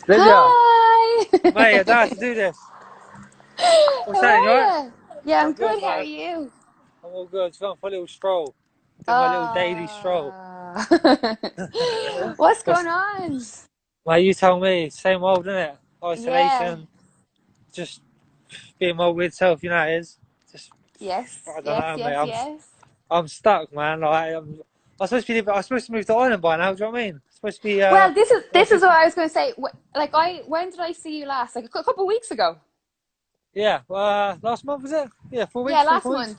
Lydia, Hi! mate, I don't have to do this. What's How that, you are alright? you? Yeah, I'm I'm good, good. How are man. you? I'm all good. Just going for a little stroll. Do my little daily stroll. Ah. What's What's, going on? mate, you tell me. Same old, innit? Yeah. Isolation. Just being my weird self, you know how it is. Just, Yes, I don't yes, know, mate. yes, yes. I'm stuck, man. I'm supposed to move to Ireland by now, do you know what I mean? I'm supposed to be, Well, this is well, this is what I was going to say. When did I see you last? Like a couple of weeks ago. yeah, last month was it? Yeah, 4 weeks, Yeah, three, last 4 weeks. month.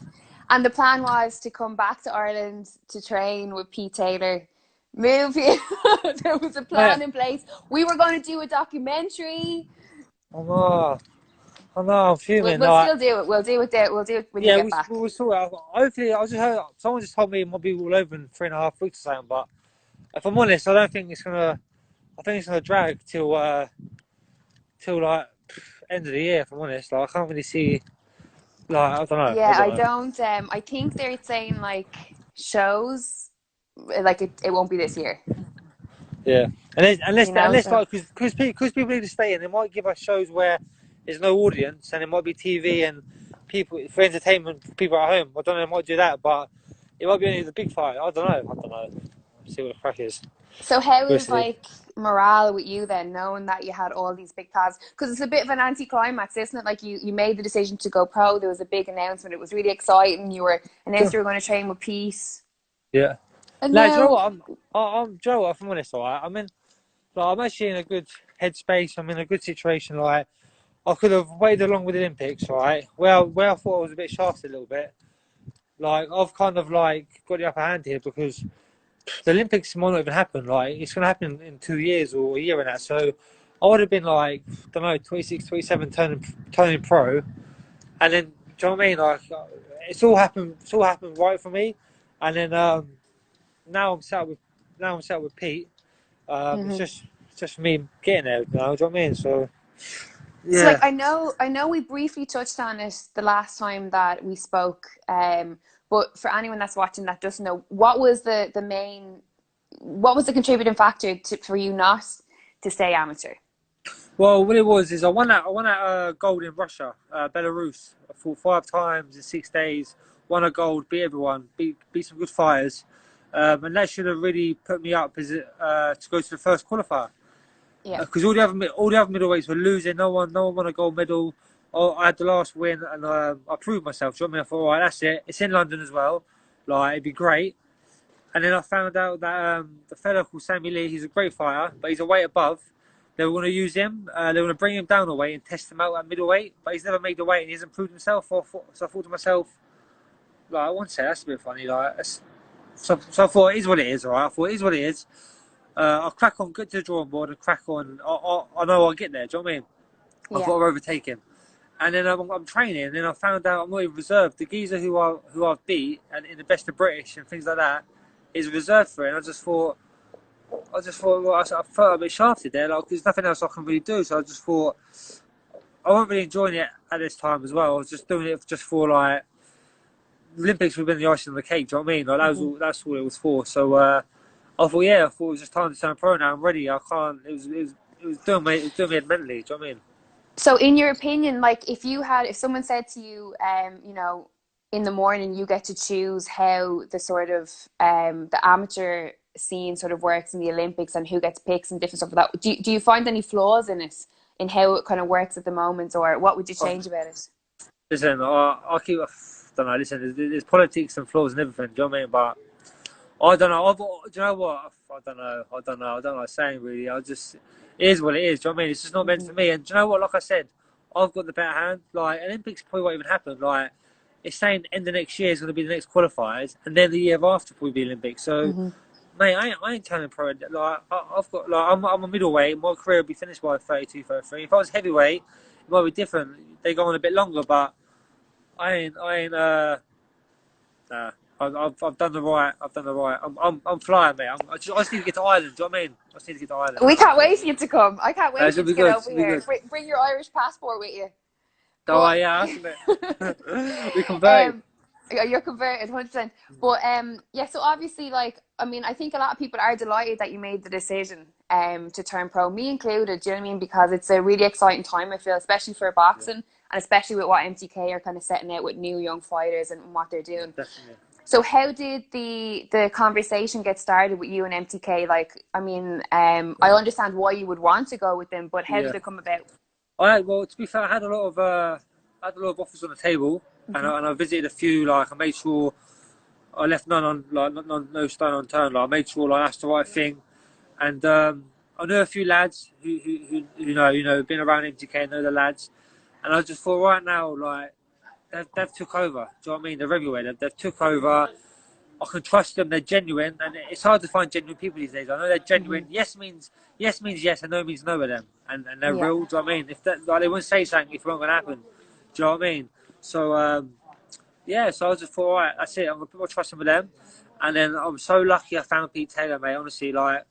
And the plan was to come back to Ireland to train with Pete Taylor. Move here. There was a Mate, plan in place. We were going to do a documentary. I'm, uh, I know, I'm We'll, fuming. we'll Like, still do it. We'll do it there. We'll do it when you yeah, get we back. we saw it. Hopefully, I just heard someone just told me it might be all over in 3.5 weeks or something. But if I'm honest, I don't think it's gonna. I think it's gonna drag till like end of the year. If I'm honest, like I can't really see. Like I don't know. I Yeah, don't I know. don't. I think they're saying like shows, like it won't be this year. Yeah, You know, unless so like because people need to stay in, they might give us shows where there's no audience and it might be TV and people for entertainment for people at home. I don't know. They might do that, but it might be only the big fight. I don't know. I don't know. See what the crack is. so how We'll is see. like morale with you then, knowing that you had all these big plans? Because it's a bit of an anticlimax, isn't it? Like you made the decision to go pro. There was a big announcement. It was really exciting. You were announced you were going to train with Peace, Yeah. and No, do you know now what? Do you know what? If I'm honest, alright. I'm actually in a good headspace. I'm in a good situation. Like, I could have waited along with the Olympics, right? Where I thought I was a bit shafted a little bit. Like, I've kind of like got the upper hand here because the Olympics might not even happen. Like, it's going to happen in 2 years or a year and that. So, I would have been like, I don't know, 26, 27, turning pro, and then, do you know what I mean? Like, It's all happened right for me, and then now I'm sat with now I'm sat with Pete. It's Mhm. just me getting there now. Do you know what I mean? So So like yeah. I know we briefly touched on it the last time that we spoke. But for anyone that's watching that doesn't know, what was the main, what was the contributing factor for you not to stay amateur? Well, what it was is I won that gold in Russia, Belarus. I fought 5 times in 6 days. Won a gold, beat everyone, beat some good fighters, and that should have really put me up as to go to the first qualifier. Yeah. Because all the other middleweights were losing. No one won a gold medal. Oh, I had the last win, and I proved myself. Do you know what I mean? I thought, all right, that's it. It's in London as well. Like it'd be great. And then I found out that the fellow called Sammy Lee, he's a great fighter, but he's a weight above. They were going to use him. They were going to bring him down a weight and test him out at middleweight, but he's never made the weight and he hasn't proved himself. So I thought to myself, like, I want to say that's a bit funny. So I thought it is what it is. All right, I thought it is what it is. I'll crack on, get to the drawing board and crack on. I know I'll get there. Do you know what I mean? I've Yeah. got to overtake him. And then I'm training, and then I found out I'm not even reserved. The geezer who I've beat and in the best of British and things like that is reserved for it. And I just thought, well, I felt a bit shafted there. Like there's nothing else I can really do. So I just thought I wasn't really enjoying it at this time as well. I was just doing it just for like the Olympics would have been the icing on the cake. Do you know what I mean? Like that was Hmm. all. That's all it was for. So I thought, yeah, I thought it was just time to turn pro. Now I'm ready. I can't. It was doing me. It was doing me head mentally. Do you know what I mean? So in your opinion, like if someone said to you, in the morning you get to choose how the sort of the amateur scene sort of works in the Olympics and who gets picks and different stuff like that, do you find any flaws in it, in how it kind of works at the moment, or what would you change about it? Listen, I keep. I don't know. Listen, there's politics and flaws and everything. Do you know what I mean? But I don't know. Do you know what? I don't know. I don't know saying really. I just, it is what it is. Do you know what I mean? It's just not meant Hmm. for me. And do you know what? Like I said, I've got the better hand. Like, Olympics probably won't even happen. Like, it's saying end of next year is going to be the next qualifiers, and then the year after probably be Olympics. So, Hmm. mate, I ain't turning pro. Like, I've got, like, I'm a middleweight. My career will be finished by 32, 33. If I was heavyweight, it might be different. They go on a bit longer, but I ain't, nah, I've done the right. I've done the right. I'm flying, mate. I just need to get to Ireland. Do you know what I mean? I just need to get to Ireland. We can't wait for you to come. I can't wait It's for you gonna to be get good. over It's gonna be here. good. Bring your Irish passport with you. Oh But yeah, that's it. We converted. um, You're converted 100%. But yeah, so obviously, like, I mean, I think a lot of people are delighted that you made the decision to turn pro, me included. Do you know what I mean? Because it's a really exciting time, I feel, especially for Yeah, boxing, and especially with what MTK are kind of setting out with new young fighters and what they're doing. definitely. So how did the conversation get started with you and MTK? Like, I mean, I understand why you would want to go with them, but how Yeah. did it come about? Well, to be fair, I had a lot of offers on the table, Hmm. and I visited a few. Like, I made sure I left none on, like, no stone unturned. Like, I made sure, like, that's the right thing. And I know a few lads who been around MTK, know the lads, and I just thought right now, like, they've took over. Do you know what I mean? They're everywhere. They've took over. I can trust them. They're genuine, and it's hard to find genuine people these days. I know they're Hmm. genuine. Yes means yes, and no means no with them, and they're Yeah. real. Do you know what I mean? If that, like, they wouldn't say something if it wasn't going to happen. Do you know what I mean? So yeah, so I just thought, all right, that's it. I'm gonna put my trust in with them, and then I'm so lucky I found Pete Taylor, mate. Honestly, like,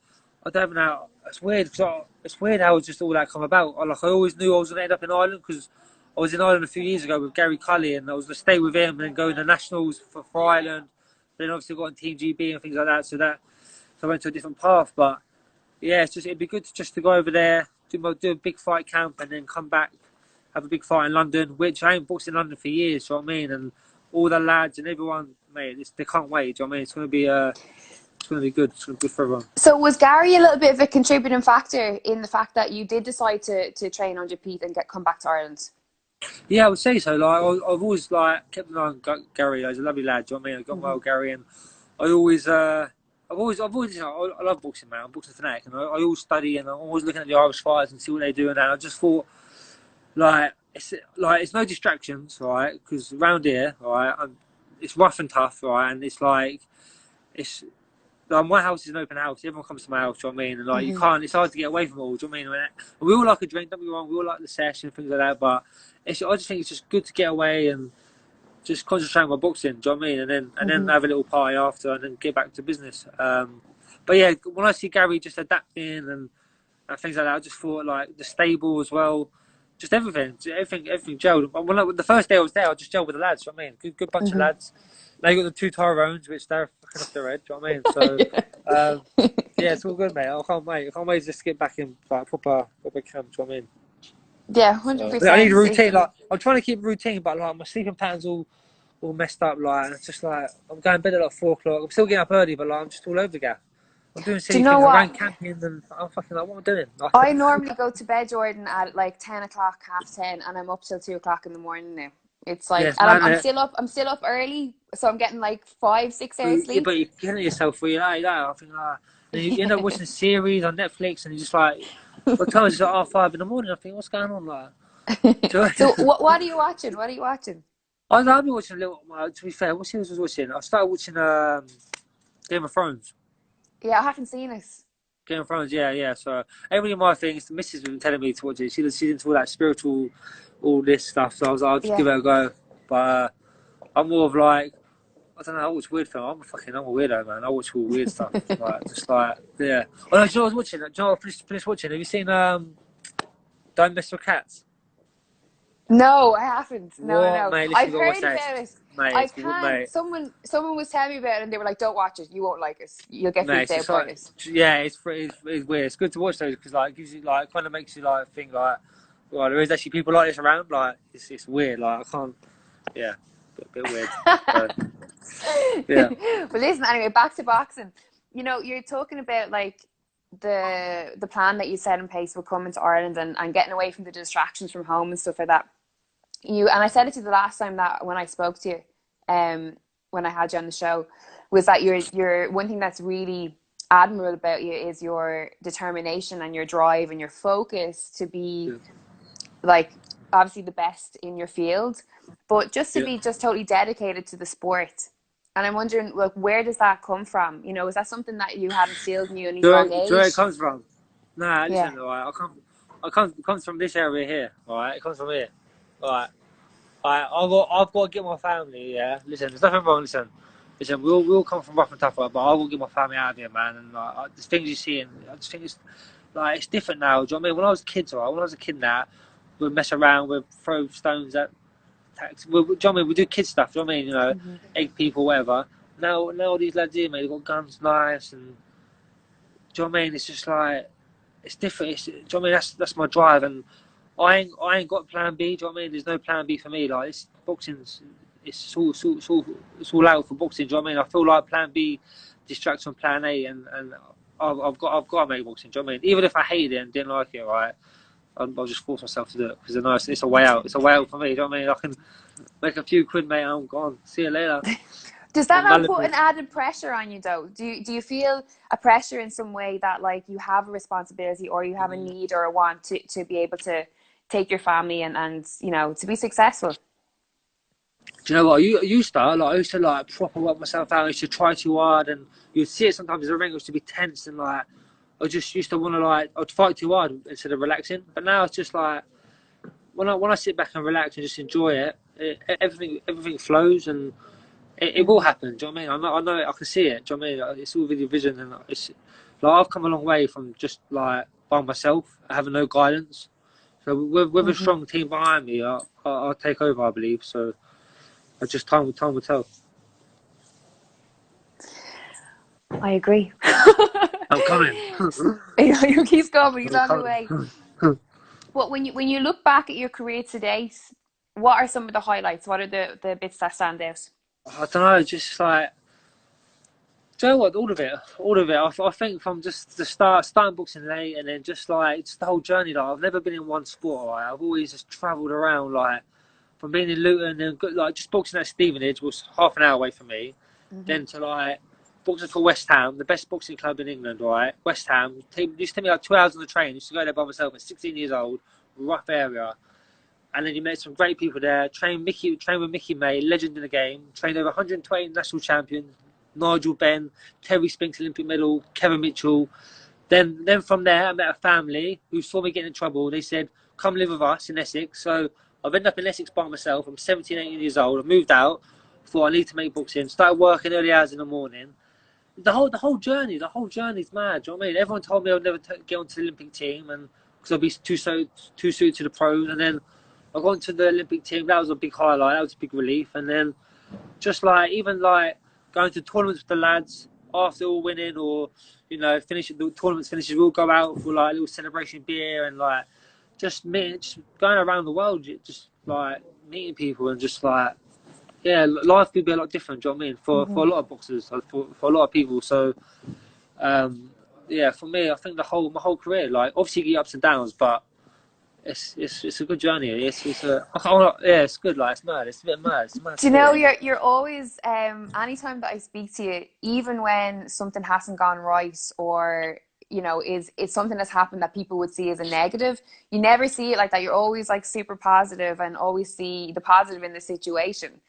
I don't even know. It's weird because it's weird how just all that come about. Like, I always knew I was gonna end up in Ireland because I was in Ireland a few years ago with Gary Cully, and I was gonna stay with him and then go in the nationals for Ireland. Then obviously got on Team GB and things like that. So I went to a different path. But yeah, it'd be good just to go over there, do a big fight camp, and then come back, have a big fight in London, which I ain't boxed in London for years. Do you know what I mean? And all the lads and everyone, mate, they can't wait. Do you know what I mean? It's gonna be good. It's gonna be good for everyone. So was Gary a little bit of a contributing factor in the fact that you did decide to train under Pete and come back to Ireland? Yeah, I would say so. Like, I've always, like, kept an eye on Gary. He's a lovely lad. Do you know what I mean? I got well Hmm. with Gary, and I always, I love boxing, man. I'm boxing fanatic, and I always study, and I'm always looking at the Irish fighters and see what they do. And that. I just thought, it's no distractions, right? Because around here, right, it's rough and tough, right, and it's like, my house is an open house. Everyone comes to my house. Do you know what I mean? And, like, you Hmm. can't. It's hard to get away from it all. Do you know what I mean? And we all like a drink. Don't be wrong. We all like the session, things like that. But I just think it's just good to get away and just concentrate on my boxing. Do you know what I mean? And then Hmm. have a little party after, and then get back to business. But yeah, when I see Gary just adapting and things like that, I just thought, like, the stable as well, just everything gelled. The first day I was there, I just gelled with the lads. Do you know what I mean? Good bunch of Hmm. lads. They got the two Tyrones, which they're fucking off their head. Do you know what I mean? So um, yeah, it's all good, mate. I can't wait. I can't wait to just get back in, like, proper camp. Do you know what I mean? Yeah, hundred So I need a percent. routine. Like, I'm trying to keep a routine, but, like, my sleeping pattern's all messed up. Like, it's just like I'm going to bed at like 4 o'clock. I'm still getting up early, but, like, I'm just all over the gap. I'm doing Do you silly know things. I'm what? going camping, and I'm fucking like, what am I doing? Like, I normally go to bed, Jordan, at like 10 o'clock, 10:30, and I'm up till 2 o'clock in the morning now. It's yeah, like, it's and mad. I'm still up. I'm still up early, so I'm getting like 5, 6 hours Yeah, sleep. but you're killing yourself for you like that. I think, then you end up watching series on Netflix, and you're just like, what time is it? Like, 5 in the morning. I think, what's going on? Like, So what are you watching? What are you watching? I've been watching a little. To be fair, what series was I watching? I started watching Game of Thrones. Yeah, I haven't seen it. Game of Thrones, yeah, yeah. So every my things, the missus has been telling me to watch it. She's into all that spiritual, all this stuff. So I was like, I'll just Yeah. give it a go. But I'm more of, like, I don't know. I watch weird film. I'm a weirdo, man. I watch all weird stuff. Like, just like, yeah. Oh no, do you know what I was watching? Do you know what I finished watching? Have you seen Don't Mess with Cats? No, I haven't. No, What, no. mate? Listen, I've you gotta watch heard that, about it. mate. I It's good, can't. mate. Someone was telling me about it, and they were like, "Don't watch it. You won't like it. You'll get Mate, freaked it's out just by like, it." yeah, it's weird. It's good to watch those because, like, it gives you, like, kind of makes you, like, think, like, well, there is actually people like this around. Like, it's weird. Like, I can't. Yeah, bit weird. So, yeah, But listen, anyway, back to boxing. You know, you're talking about like the plan that you set in place for coming to Ireland and getting away from the distractions from home and stuff like that. And I said it to you the last time that when I spoke to you, when I had you on the show, was that your one thing that's really admirable about you is your determination and your drive and your focus to be yeah, like obviously the best in your field, but just to yeah. be just totally dedicated to the sport. And I'm wondering, like, where does that come from? You know, is that something that you had instilled in you in a young Do you know where it age? comes from? Nah, Yeah. listen, alright. It comes from this area here. Alright, it comes from here. Alright, alright. I've got to get my family. Yeah, listen, there's nothing wrong. Listen. We all come from rough and tough, right? But I've got to get my family out of here, man. And, like, the things you see, and I just think it's, like, it's different now. Do you know what I mean? When I was kids, alright. When I was a kid, now we'd mess around, we'd throw stones at tactics. Do you know what I mean? We do kid stuff. Do you know what I mean? You know, egg people, whatever. Now all these lads here, mate, they've got guns, knives, and do you know what I mean? It's just like it's different. Do you know what I mean? That's my drive, and I ain't got plan B. Do you know what I mean? There's no plan B for me. Like this boxing's, it's all out for boxing. Do you know what I mean? I feel like plan B distracts from plan A, and I've got to make boxing. Do you know what I mean? Even if I hated it and didn't like it, right? I'll just force myself to do it because I know it's a way out. It's a way out for me. Do you know what I mean? I can make a few quid, mate. I'm gone. See you later. Does that not put an added pressure on you, though? Do you feel a pressure in some way that like you have a responsibility or you have a need or a want to be able to take your family and you know, to be successful? Do you know what? I used to like proper work myself out. I used to try too hard, and you'd see it sometimes in the ring. I used to be tense and like I just used to want to like I'd fight too hard instead of relaxing. But now it's just like when I sit back and relax and just enjoy it, everything flows and it will happen. Do you know what I mean? I know it, I can see it. Do you know what I mean? It's all video vision, and it's like I've come a long way from just like by myself, having no guidance. So with a strong team behind me, I'll take over, I believe. So I just time will tell. I agree. I'm coming. You keep going. He's on the way. But when you look back at your career to date, what are some of the highlights? What are the bits that stand out? I don't know, just like, do you know what? All of it. I think from just the starting boxing late, and then just the whole journey. Like I've never been in one sport. Right? I've always just travelled around, like from being in Luton and like just boxing at Stevenage was half an hour away from me. Then to like boxing for West Ham, the best boxing club in England. Right, West Ham used to take me like 2 hours on the train. Used to go there by myself at 16 years old, rough area. And then you met some great people there. Trained with Mickey May, legend in the game. Trained over 120 national champions. Nigel Benn, Terry Spinks Olympic medal, Kevin Mitchell. Then from there, I met a family who saw me getting in trouble. They said, "Come live with us in Essex." So I've ended up in Essex by myself. I'm 17, 18 years old. I moved out. Thought I need to make boxing. Started working early hours in the morning. The whole journey's mad. Do you know what I mean? Everyone told me I would never get onto the Olympic team, and because I'd be too suited to the pros, and then I got into the Olympic team. That was a big highlight. That was a big relief. And then just like even like going to tournaments with the lads after all winning, or you know, the tournaments finishes, we'll go out for like a little celebration beer and like just going around the world, just like meeting people and just like life could be a lot different. Do you know what I mean? For a lot of boxers, for a lot of people. So for me, I think my whole career, like obviously you get ups and downs, but it's a good journey. It's good. Like it's mad. It's a bit mad. It's mad. Do you know you're always anytime that I speak to you, even when something hasn't gone right or you know it's something that's happened that people would see as a negative, you never see it like that. You're always like super positive and always see the positive in the situation.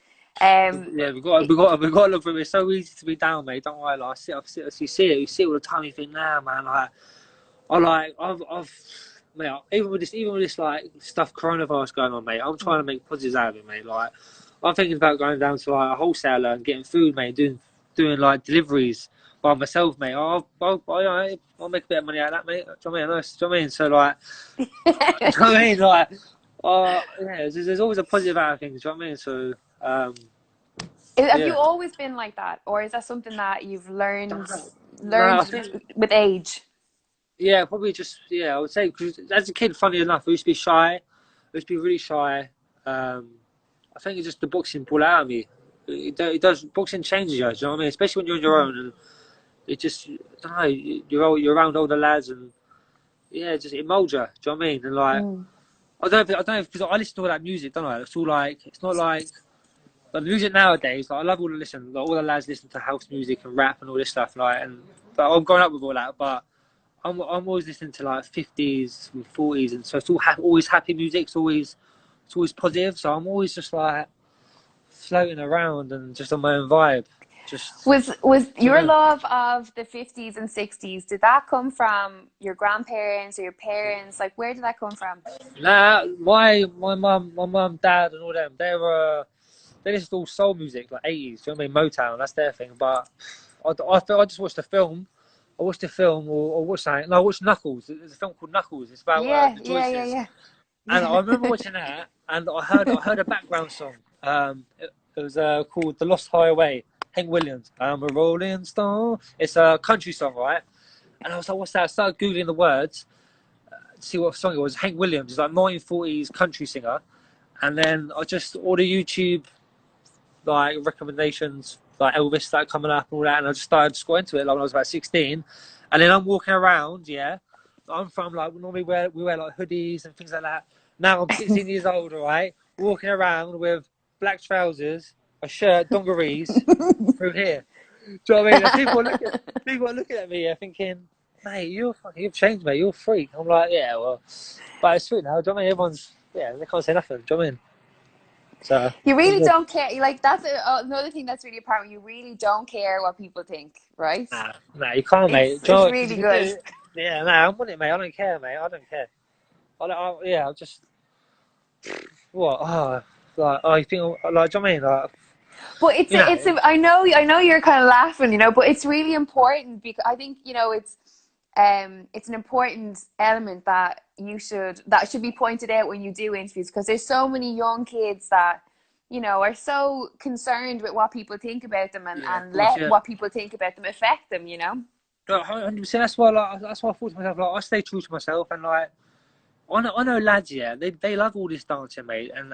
We got to look for it. It's so easy to be down, mate. Don't worry. Like you see it all the time. You think, nah, man. Like I've mate, even with this like stuff coronavirus going on, mate, I'm trying to make positives out of it, mate. Like I'm thinking about going down to like a wholesaler and getting food, mate, doing like deliveries by myself, mate. I'll make a bit of money out of that, mate. Do you know what I mean? Do you know what I mean? So like, do you know what I mean? Like, there's always a positive out of things. Do you know what I mean? So have you always been like that, or is that something that you've learned with age? Yeah, probably just, I would say, because as a kid, funny enough, I used to be shy. I used to be really shy. I think it's just the boxing pulled out of me. It does, boxing changes you, do you know what I mean? Especially when you're on your own, and it just, I don't know, you're around older lads, and it molds you, do you know what I mean? And like, I don't know, because I listen to all that music, don't I? It's all like, it's not like the music nowadays, like, I love all the lads listen to house music and rap and all this stuff, like, but I'm growing up with all that, but I'm always listening to like 50s and 40s, and so it's always happy music. It's always positive. So I'm always just like floating around and just on my own vibe. Just was your love of the 50s and 60s? Did that come from your grandparents or your parents? Like, where did that come from? Nah, my mum, dad, and all them. They listened to all soul music, like 80s. Do you know what I mean? Motown, that's their thing. But I just watched the film. I watched the film or watched something. No, I watched Knuckles. There's a film called Knuckles. It's about the Joyces. Yeah. And I remember watching that, and I heard a background song. It was called "The Lost Highway." Hank Williams. I'm a Rolling Stone. It's a country song, right? And I was like, "What's that?" I started googling the words to see what song it was. Hank Williams is like 1940s country singer. And then I just all the YouTube like recommendations, like Elvis started coming up and all that, and I just started to go into it like when I was about 16. And then I'm walking around, yeah. I'm from like normally we wear like hoodies and things like that. Now I'm 16 years old, right? Walking around with black trousers, a shirt, dungarees through here. Do you know what I mean? And people are looking at me, yeah, thinking, mate, you've changed, mate. You're a freak. I'm like, yeah, well, but it's sweet now. Do you know what I mean? Everyone's they can't say nothing. Do you know what I mean? So You all really good. don't care. Like that's another thing that's really apparent. You really don't care what people think, right? Nah, you can't, mate. Do you know It's what? Because really if you do, good. yeah, nah, I'm on it, mate. I don't care, mate. I don't care. Yeah, I just what? Oh, like, oh, you think, like, do you know what I mean? Like, But you know, I know you're kind of laughing, but it's really important because I think, it's an important element that should be pointed out when you do interviews because there's so many young kids that, are so concerned with what people think about them yeah, of and course, let yeah. what people think about them affect them. 100%. That's why I thought to myself, like, I stay true to myself, and like, I know lads, yeah, they love all this dancing, mate, and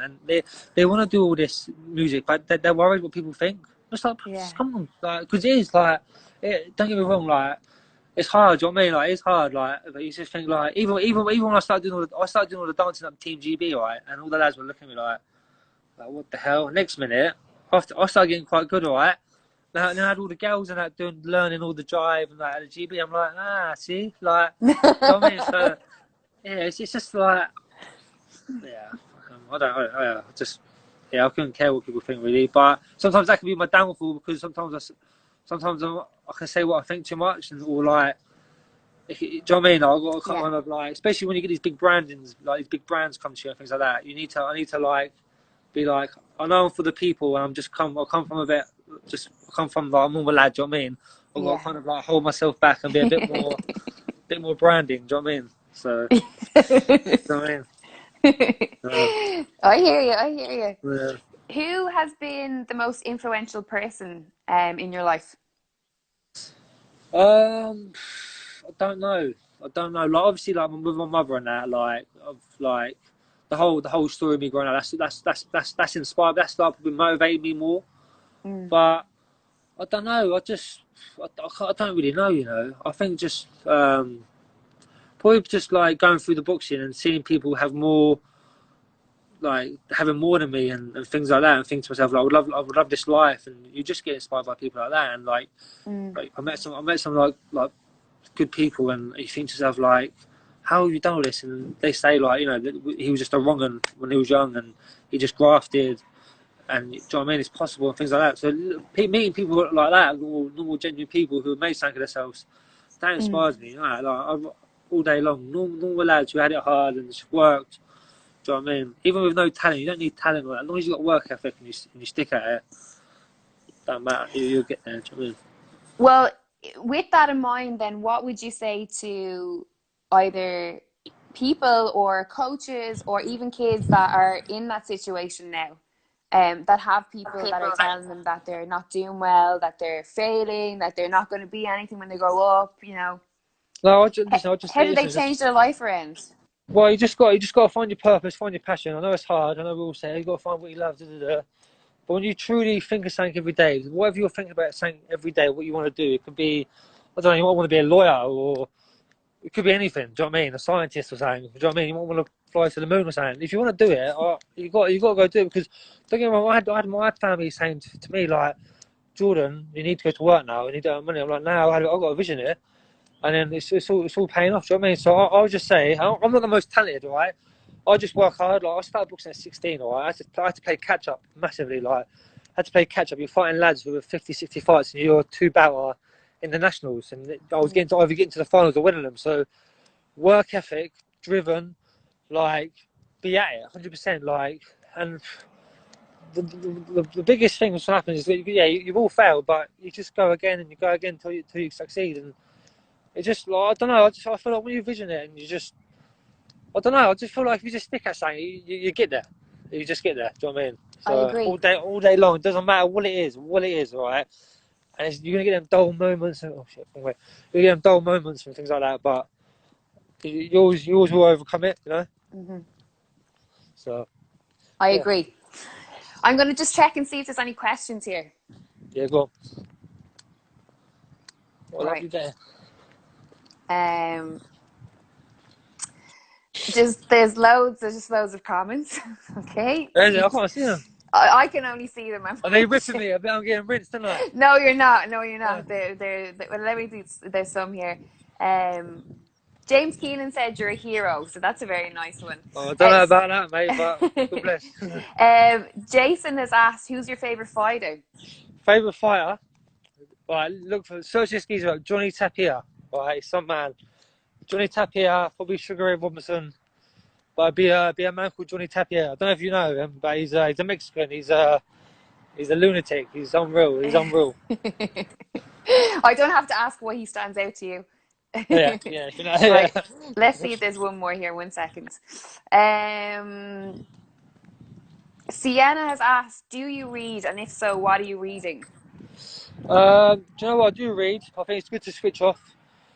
they want to do all this music, but they're worried what people think. It's like, Yeah. just come on, like, because it is like, don't get me wrong, like, it's hard. Do you know what I mean? Like, it's hard. Like, but you just think like, even when I started doing all the dancing up Team GB, right, and all the lads were looking at me like what the hell? Next minute, after I started getting quite good, all right. Now, I had all the girls and that learning all the jive and like at the GB. I'm like, see, like, do you know what I mean? So yeah, it's just like, yeah, I don't, I just, yeah, I couldn't care what people think really. But sometimes that can be my downfall because sometimes I can say what I think too much and or like. Do you know what I mean? I've got to Yeah. kind of like, especially when you get these big brandings, like these big brands come to you and things like that. I need to like be like, I know I'm for the people, and I come from a bit, I come from like a normal lad. Do you know what I mean? I've got to Yeah. kind of like hold myself back and be a bit more branding. Do you know what I mean? So, do you know what I mean? I hear you. I hear you. Yeah. Who has been the most influential person in your life? I don't know. I don't know. Like obviously, like with my mother and that, like of like the whole story of me growing up. That's inspired. That's like probably motivated me more. Mm. But I don't know. I don't really know. You know. I think just probably just like going through the boxing and seeing people have more, like having more than me and things like that, and think to myself like I would love this life, and you just get inspired by people like that, and Mm. like I met some like good people, and you think to yourself like, how have you done all this? And they say like, you know, that he was just a wrong un when he was young, and he just grafted, and do you know what I mean? It's possible and things like that. So meeting people like that, normal genuine people who have made something of themselves, that Mm. inspires me. You know, all day long, normal lads who had it hard and just worked. Do you know what I mean? Even with no talent, you don't need talent. Like, as long as you got work ethic and you stick at it, don't matter. You'll get there. Do you know what I mean? Well, with that in mind, then what would you say to either people or coaches or even kids that are in that situation now, that have people that are telling them that they're not doing well, that they're failing, that they're not going to be anything when they grow up? No, listen. I just How say, do they listen. Just change their life around? well, you just got to find your purpose, find your passion. I know it's hard. I know we all say you got to find what you love. Da, da, da. But when you truly think of something every day, whatever you're thinking about something every day, what you want to do, it could be, I don't know, you might want to be a lawyer or it could be anything. Do you know what I mean? A scientist or something. Do you know what I mean? You might want to fly to the moon or something. If you want to do it, you got to go do it because don't get me wrong. I had my family saying to me like, Jordan, you need to go to work now. You need to earn money. I'm like, no, I've got a vision here, and then it's all paying off. Do you know what I mean? So I'll just say I'm not the most talented, right? I just work hard. Like I started boxing at 16, all right? I had to play catch up massively. Like I had to play catch up. You're fighting lads who were 50, 60 fights, and you're two bouter in the nationals. And I was getting to either getting to the finals or winning them. So work ethic, driven, like be at it, 100%. Like and the biggest thing that's happened is that you've all failed, but you just go again and you go again till you succeed. And it just like I don't know. I feel like when you vision it and you just I don't know. I just feel like if you just stick at something, you get there. You just get there. Do you know what I mean? I So agree. all day long, it doesn't matter what it is, all right. And you're gonna get them dull moments. Oh shit! Wait, you get them dull moments and things like that. But you always will overcome it. You know. Hmm. So I yeah, agree. I'm going to just check and see if there's any questions here. yeah. Go on. What a Right. lovely day. Um, there's just loads of comments. Okay. Is it? I can't see them. I can only see them. I'm Are they ripping watching. me? I bet I'm getting rinsed tonight. No, you're not. No, you're Oh, not. Well, let me do. There's some here. Um, James Keenan said you're a hero, so that's a very nice one. I don't know about that, mate, but God bless. Jason has asked, "Who's your favorite fighter?" Favorite fighter? Right, look for search this geezer up. Johnny Tapia. Right, some man. Johnny Tapia, probably Sugar Ray Robinson. But be a man called Johnny Tapia. I don't know if you know him, but he's a Mexican. He's a lunatic. He's unreal. He's unreal. I don't have to ask why he stands out to you. Yeah, yeah, you know, yeah. Right. Let's see if there's one more here. 1 second. Sienna has asked, "Do you read? And if so, what are you reading?" Do you know what I do read? I think it's good to switch off.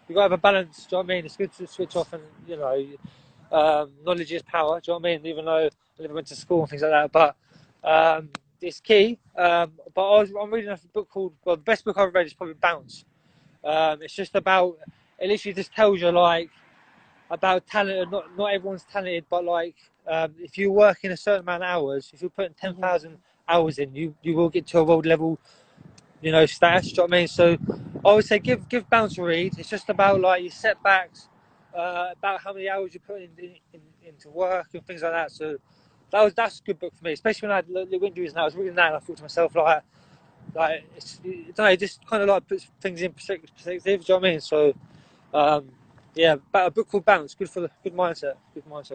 You got to have a balance. Do you know what I mean? It's good to switch off, and you know, knowledge is power. Do you know what I mean? Even though I never went to school and things like that, but it's key. But I'm reading a book called, well, the best book I've read is probably Bounce. It's just about, it literally just tells you like about talent. Not everyone's talented, but like if you work in a certain amount of hours, if you're putting Hmm. 10,000 hours in, you will get to a world level, you know, status. Do you know what I mean? So I would say give Bounce a read. It's just about like your setbacks, about how many hours you put into work and things like that. So that's a good book for me, especially when I had little injuries. And I was reading that, and I thought to myself I don't know, it just kind of like puts things in perspective. Do you know what I mean? So um, yeah, but a book called Bounce, good for the good mindset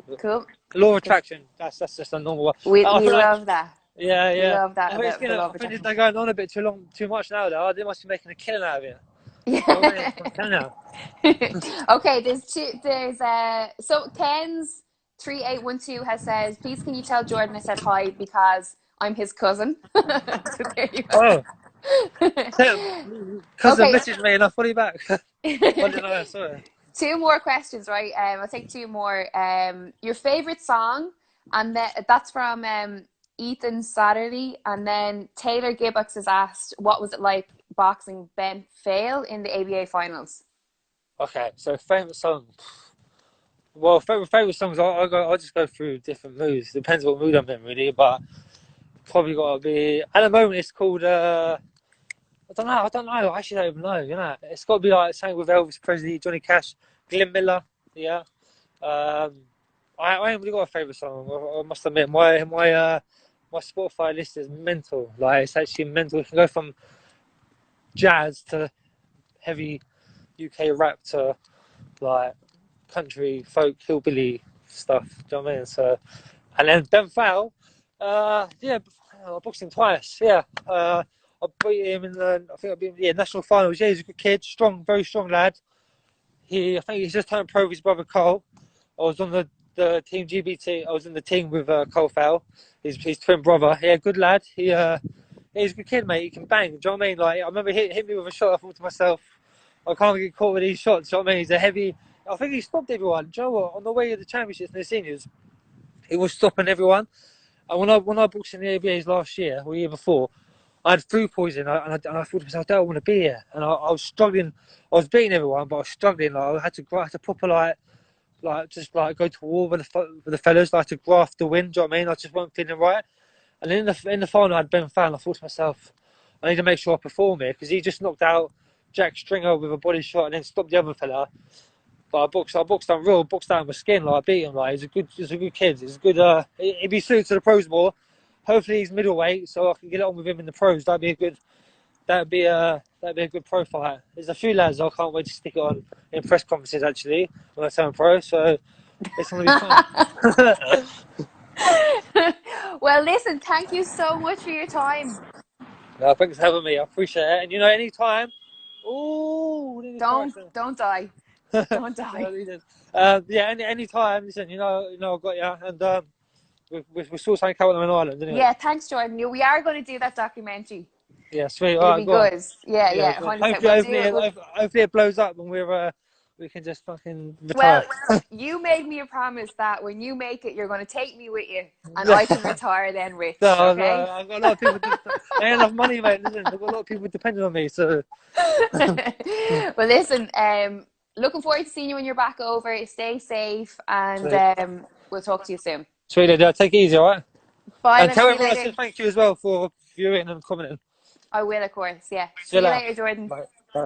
book. Cool. Law of Cool. Attraction. That's just a normal one. I We feel like love that. yeah, We yeah. love that I think it's about the gonna. law I of think attraction. they're going on a bit too much now. Though they must be making a killing out of it. You know what I mean? Yeah. I'm telling you. Okay, there's two. So Ken's 3812 has says, "Please can you tell Jordan I said hi because I'm his cousin." So there you Oh, go. cousin Okay. messaged me and I follow you back. I didn't know. Sorry. Two more questions, right? I'll take two more. Your favorite song, and that's from Ethan Satterley, and then Taylor Gibbocks has asked, "What was it like boxing Ben Fail in the ABA finals?" Okay, so favorite song. Well, favorite songs. I just go through different moods. Depends what mood I'm in, really. But probably got to be at the moment. It's called. I don't know. I don't know. I actually don't even know. You know, it's got to be like something with Elvis Presley, Johnny Cash, Glenn Miller. Yeah. Um, I ain't really got a favourite song. I must admit, my Spotify list is mental. Like it's actually mental. It can go from jazz to heavy UK rap to like country, folk, hillbilly stuff. Do you know what I mean? So, and then Ben Fowl, yeah, I boxed him twice. Yeah, I beat him in the. I think I beat him. Yeah, national finals. Yeah, he's a good kid, strong, very strong lad. I think he's just turned pro with his brother Cole. I was on the team GBT. I was in the team with Cole Fowl, his twin brother. Yeah, good lad. He's a good kid, mate. He can bang. Do you know what I mean? Like I remember he hit me with a shot. I thought to myself, I can't get caught with these shots. Do you know what I mean? He's a heavy. I think he stopped everyone. Do you know what? On the way to the championships and the seniors, he was stopping everyone. And when I boxed in the ABAs last year or year before, I had food poisoning, and I thought to myself, I don't want to be here. And I was struggling. I was beating everyone, but I was struggling. Like I had to proper just like go to war with the fellas, like to graft the win. Do you know what I mean? I just wasn't feeling right. And then in the final, I had Ben Fan. I thought to myself, I need to make sure I perform here because he just knocked out Jack Stringer with a body shot and then stopped the other fella. But I boxed unreal, boxed out my skin. Like I beat him. Like he's a good kid. He's a good. He'd be suited to the pros more. Hopefully he's middleweight, so I can get on with him in the pros. That'd be a good. That'd be a good pro fight. There's a few lads I can't wait to stick it on in press conferences actually when I turn pro. So it's gonna be fun. Well, listen, thank you so much for your time. No, thanks for having me. I appreciate it. And you know, anytime. Oh, Don't die. Don't die. Yeah, any time. Listen, I've got you, and we'll sort something out on an island, anyway. Yeah, thanks, Jordan. We are going to do that documentary. Yeah, sweet. All It'll right, be go on. good. Yeah, Yeah, yeah, good. 100%. We'll do it. Hopefully it blows up and we can just fucking retire. Well, you made me a promise that when you make it, you're going to take me with you, and I can retire then rich. No, Okay. I've got a lot of people. I ain't enough money, mate. Listen, I've got a lot of people depending on me. So, Well, listen. Looking forward to seeing you when you're back over. Stay safe, and sweet, we'll talk to you soon. sweet idea. Take it easy, all right? Bye, And then. tell See you everyone I later. said thank you as well for viewing and commenting. I will, of course. Yeah. See See you you later. later, Jordan. Bye. Bye.